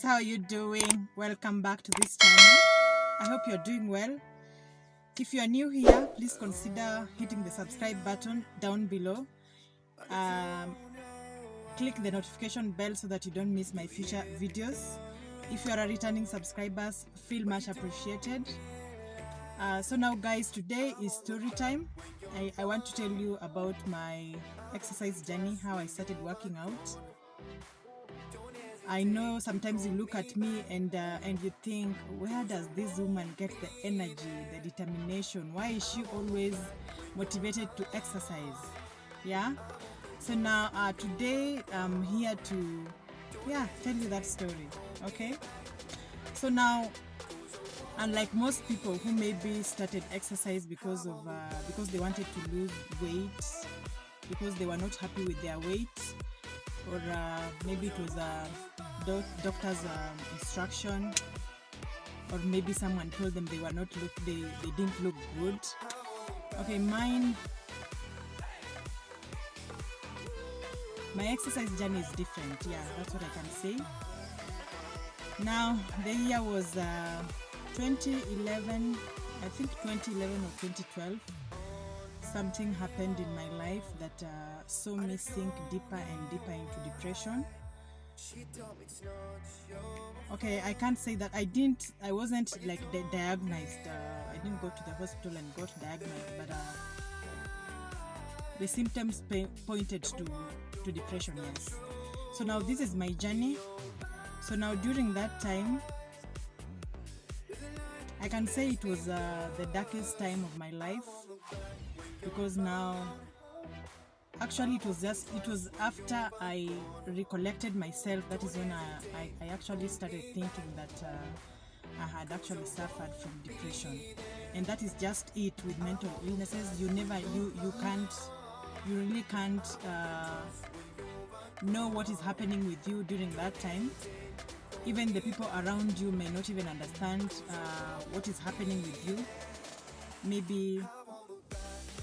guys, how are you doing? Welcome back to this channel. I hope you're doing well. If you are new here, please consider hitting the subscribe button down below. Click the notification bell so that you don't miss my future videos. If you are a returning subscribers, feel much appreciated. So now guys, today is story time. I want to tell you about my exercise journey, how I started working out. I know sometimes you look at me and you think, where does this woman get the energy, the determination? Why is she always motivated to exercise? Yeah. So now today I'm here to tell you that story. Okay. So now, unlike most people who maybe started exercise because they wanted to lose weight, because they were not happy with their weight, or maybe it was a doctor's instruction, or maybe someone told them they didn't look good. Okay, my exercise journey is different. Yeah, that's what I can say. Now the year was 2011, I think 2011 or 2012. Something happened in my life that saw me sink deeper and deeper into depression. Okay, I can't say that I wasn't like diagnosed. I didn't go to the hospital and got diagnosed, but the symptoms pointed to depression, yes. So now this is my journey. So now during that time, I can say it was the darkest time of my life, because now actually it was after I recollected myself, that is when I actually started thinking that I had actually suffered from depression. And that is just it with mental illnesses. You really can't know what is happening with you during that time. Even the people around you may not even understand what is happening with you, maybe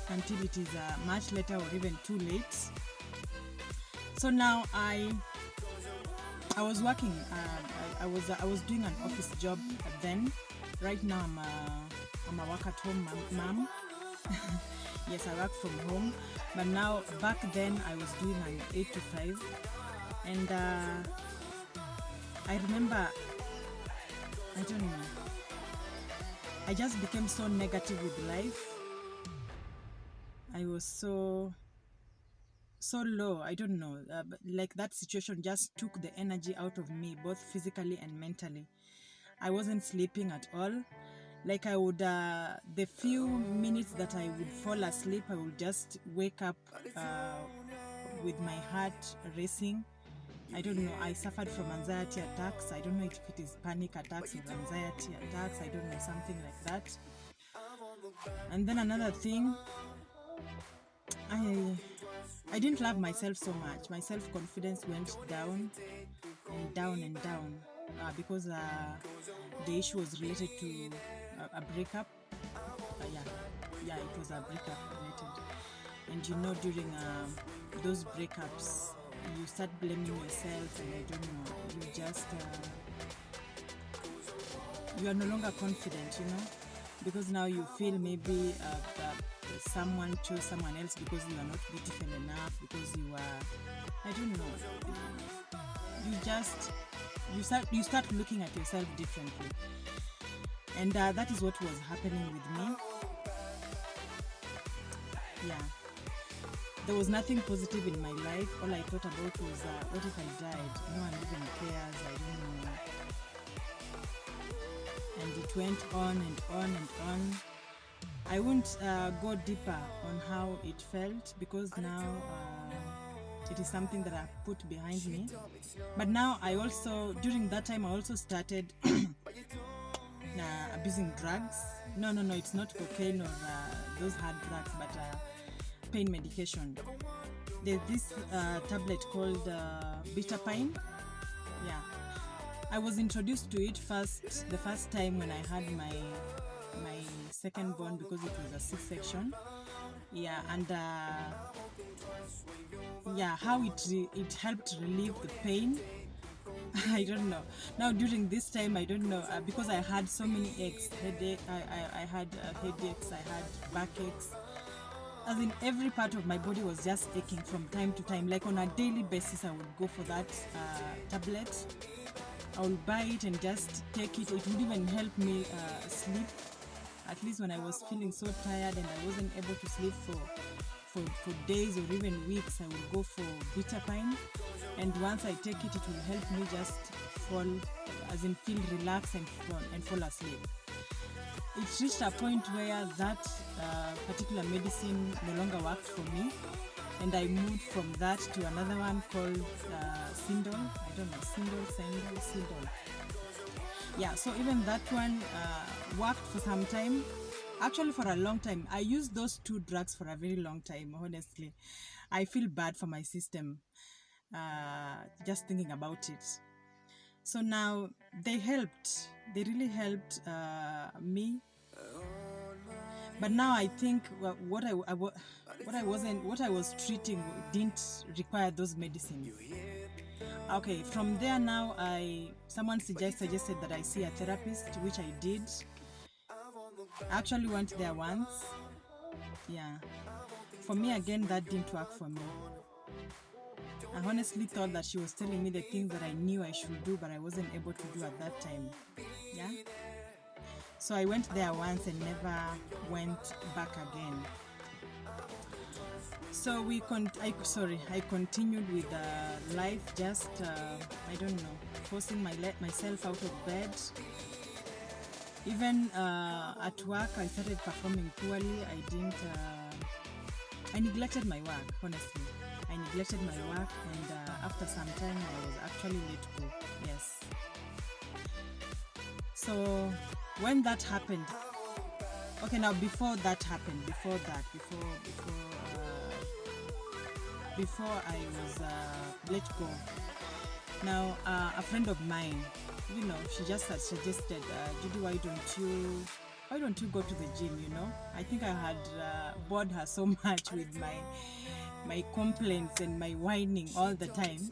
until it is much later or even too late. So now I was working. I was doing an office job then. Right now I'm a work at home mom. Yes, I work from home. But now back then I was doing an 8 to 5, and I remember, I don't know, I just became so negative with life. I was so low. I don't know, but like that situation just took the energy out of me, both physically and mentally. I wasn't sleeping at all. Like I would, the few minutes that I would fall asleep, I would just wake up with my heart racing. I don't know, I suffered from anxiety attacks. I don't know if it is panic attacks or anxiety attacks. I don't know, something like that. And then another thing, I didn't love myself so much. My self-confidence went down and down and down, because the issue was related to a breakup. Yeah, it was a breakup related. And you know, during those breakups, you start blaming yourself, and I don't know, you just you are no longer confident, you know, because now you feel maybe someone chose someone else because you are not beautiful enough, because you are, I don't know, you start looking at yourself differently. And that is what was happening with me. Yeah, there was nothing positive in my life. All I thought about was, what if I died? No one even cares. I don't know. And it went on and on and on. I won't go deeper on how it felt, because now it is something that I put behind me. But now during that time, I also started abusing drugs. No, it's not cocaine or those hard drugs, but pain medication. There's this tablet called Bitapine. Yeah, I was introduced to it the first time when I had my second born, because it was a C-section. Yeah, and how it helped relieve the pain I don't know. Now during this time, I don't know, because I had so many aches, headache. I had headaches. I had backaches. As in, every part of my body was just aching from time to time. Like on a daily basis, I would go for that tablet. I will buy it and just take it. It would even help me sleep. At least when I was feeling so tired and I wasn't able to sleep for days or even weeks, I would go for Bitter Pine. And once I take it, it will help me just fall, as in feel relaxed and fall asleep. It reached a point where that particular medicine no longer worked for me, and I moved from that to another one called Sindol. I don't know, Sindol. Yeah, so even that one worked for some time. Actually, for a long time. I used those two drugs for a very long time, honestly. I feel bad for my system just thinking about it. So now they helped. They really helped me. But now I think what I was treating didn't require those medicines. Okay, from there now someone suggested that I see a therapist, which I did. I actually went there once. Yeah. For me again, that didn't work for me. I honestly thought that she was telling me the things that I knew I should do, but I wasn't able to do at that time. Yeah. So I went there once and never went back again. So I continued with life, just I don't know, forcing myself out of bed. Even at work, I started performing poorly. I neglected my work, honestly. I neglected my work, and after some time, I was actually let go. Yes. So when that happened, okay, now before I was let go. Now a friend of mine, she just had suggested, Judy, why don't you go to the gym? I think I had bored her so much with my complaints and my whining all the time.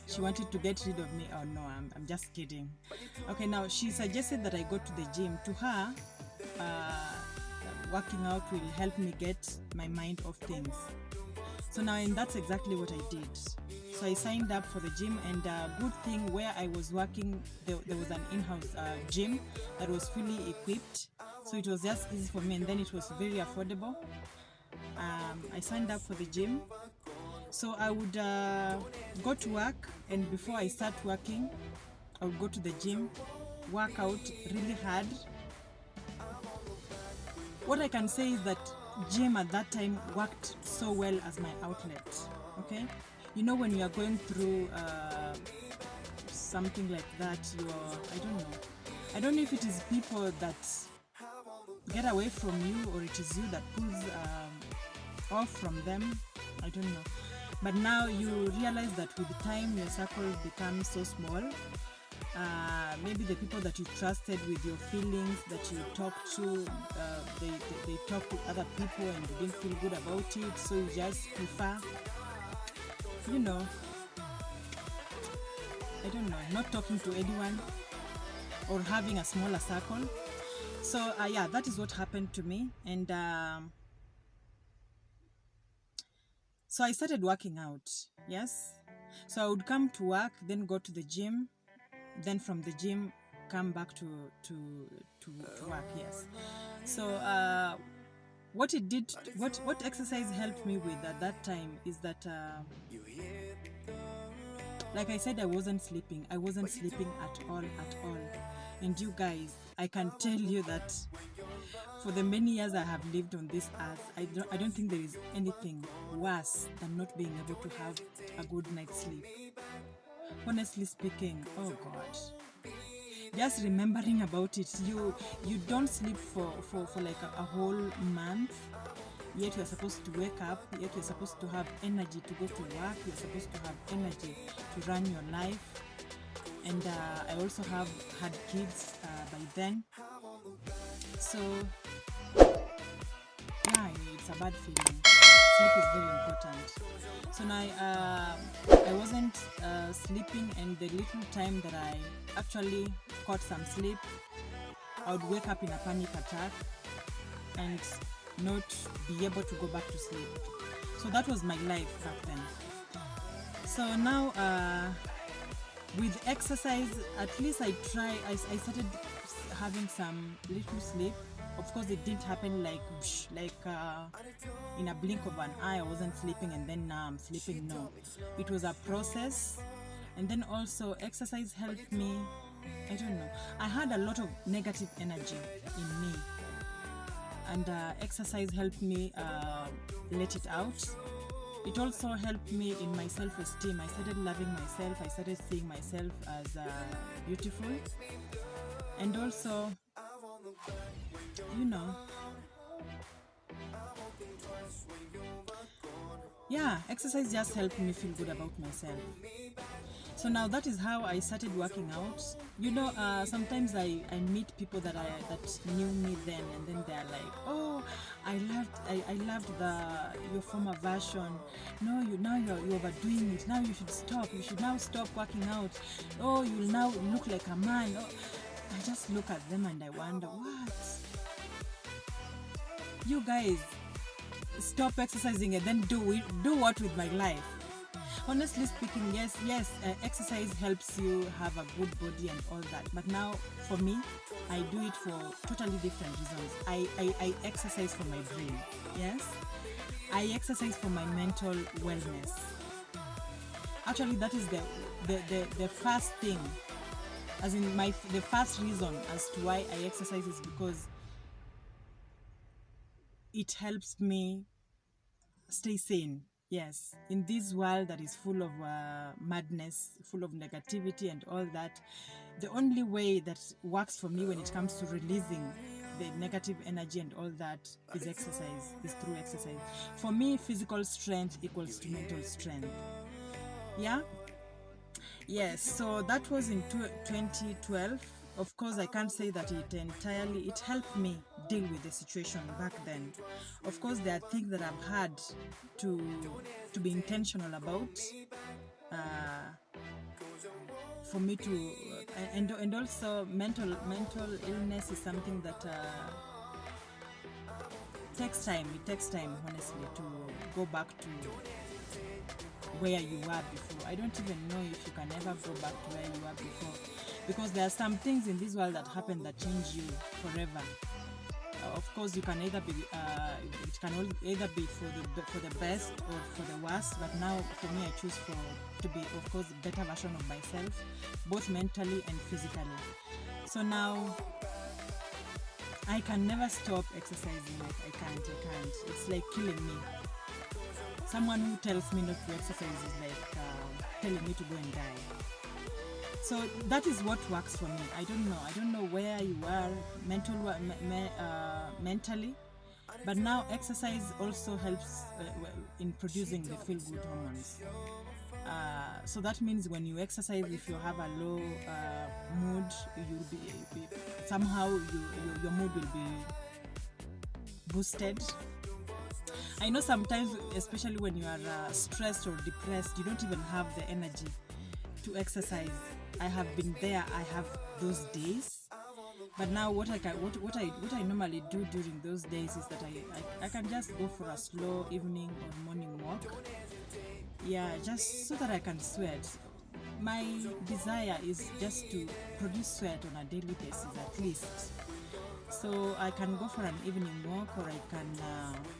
She wanted to get rid of me. Oh no, I'm just kidding. Okay, now she suggested that I go to the gym. To her, working out will help me get my mind off things. So now, and that's exactly what I did. So I signed up for the gym, and good thing, where I was working, there was an in-house gym that was fully equipped. So it was just easy for me, and then it was very affordable. I signed up for the gym. So I would go to work, and before I start working, I would go to the gym, work out really hard. What I can say is that gym at that time worked so well as my outlet. Okay, when you are going through something like that, I don't know if it is people that get away from you, or it is you that pulls off from them. I don't know. But now you realize that with time your circle becomes so small. Maybe the people that you trusted with your feelings, that you talked to, they talk to other people and you didn't feel good about it, so you just prefer, I don't know, not talking to anyone or having a smaller circle. So yeah, that is what happened to me. And so I started working out. Yes. So I would come to work, then go to the gym, then from the gym come back to work. Yes. So what exercise helped me with at that time is that like I said, I wasn't sleeping at all. And you guys, I can tell you that for the many years I have lived on this earth, I don't think there is anything worse than not being able to have a good night's sleep. Honestly speaking, oh God, just remembering about it, you don't sleep for like a whole month, yet you're supposed to wake up, yet you're supposed to have energy to go to work, you're supposed to have energy to run your life. And I also had kids by then, so yeah, it's a bad feeling. Sleep is very important. So now I wasn't sleeping, and the little time that I actually caught some sleep, I would wake up in a panic attack and not be able to go back to sleep. So that was my life back then. So now with exercise, at least I started having some little sleep. Of course, it didn't happen like in a blink of an eye. I wasn't sleeping and then now I'm sleeping. No, it was a process. And then also exercise helped me. I don't know, I had a lot of negative energy in me, and exercise helped me let it out. It also helped me in my self-esteem. I started loving myself. I started seeing myself as beautiful. And also, you know, yeah, exercise just helped me feel good about myself. So now that is how I started working out. You know, sometimes I meet people that knew me then, and then they're like, "Oh, I loved your former version. No, you're overdoing it. Now you should stop. You should now stop working out. Oh, you'll now look like a man." Oh, I just look at them and I wonder, what? You guys stop exercising and then do what with my life? Honestly speaking, yes, exercise helps you have a good body and all that. But now, for me, I do it for totally different reasons. I exercise for my brain. Yes, I exercise for my mental wellness. Actually, that is the first thing, as in the first reason as to why I exercise is because it helps me stay sane. Yes, in this world that is full of madness, full of negativity and all that, the only way that works for me when it comes to releasing the negative energy and all that is exercise, is through exercise. For me, physical strength equals to mental strength. Yeah? Yes, so that was in 2012. Of course, I can't say that it helped me deal with the situation back then. Of course, there are things that I've had to be intentional about for me to, and also mental illness is something that takes time. It takes time, honestly, to go back to where you were before. I don't even know if you can ever go back to where you were before, because there are some things in this world that happen that change you forever. Of course, you can either be it can either be for the best or for the worst. But now, for me, I choose to be, of course, a better version of myself, both mentally and physically. So now, I can never stop exercising. Like I can't. It's like killing me. Someone who tells me not to exercise is like telling me to go and die. So that is what works for me. I don't know where you are mentally, but now exercise also helps in producing the feel-good hormones. So that means when you exercise, if you have a low mood, you'll be somehow your mood will be boosted. I know sometimes, especially when you are stressed or depressed, you don't even have the energy to exercise. I have been there. I have those days. But now what I normally do during those days is that I can just go for a slow evening or morning walk. Yeah, just so that I can sweat. My desire is just to produce sweat on a daily basis at least. So I can go for an evening walk, or I can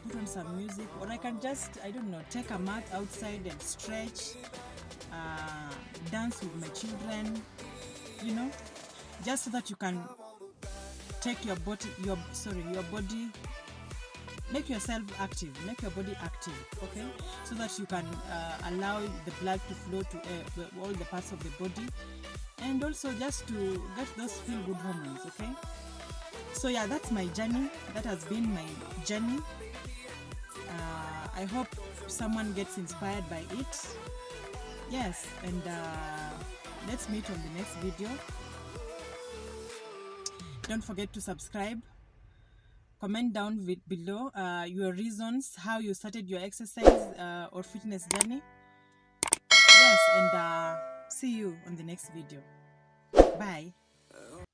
put on some music, or I can just, I don't know, take a mat outside and stretch, dance with my children, you know, just so that you can take your body, make yourself active, make your body active, okay, so that you can allow the blood to flow to all the parts of the body, and also just to get those feel-good hormones, okay. So yeah, that's my journey. That has been my journey. I hope someone gets inspired by it. Yes, and let's meet on the next video. Don't forget to subscribe. Comment down below your reasons, how you started your exercise or fitness journey. Yes, and see you on the next video. Bye.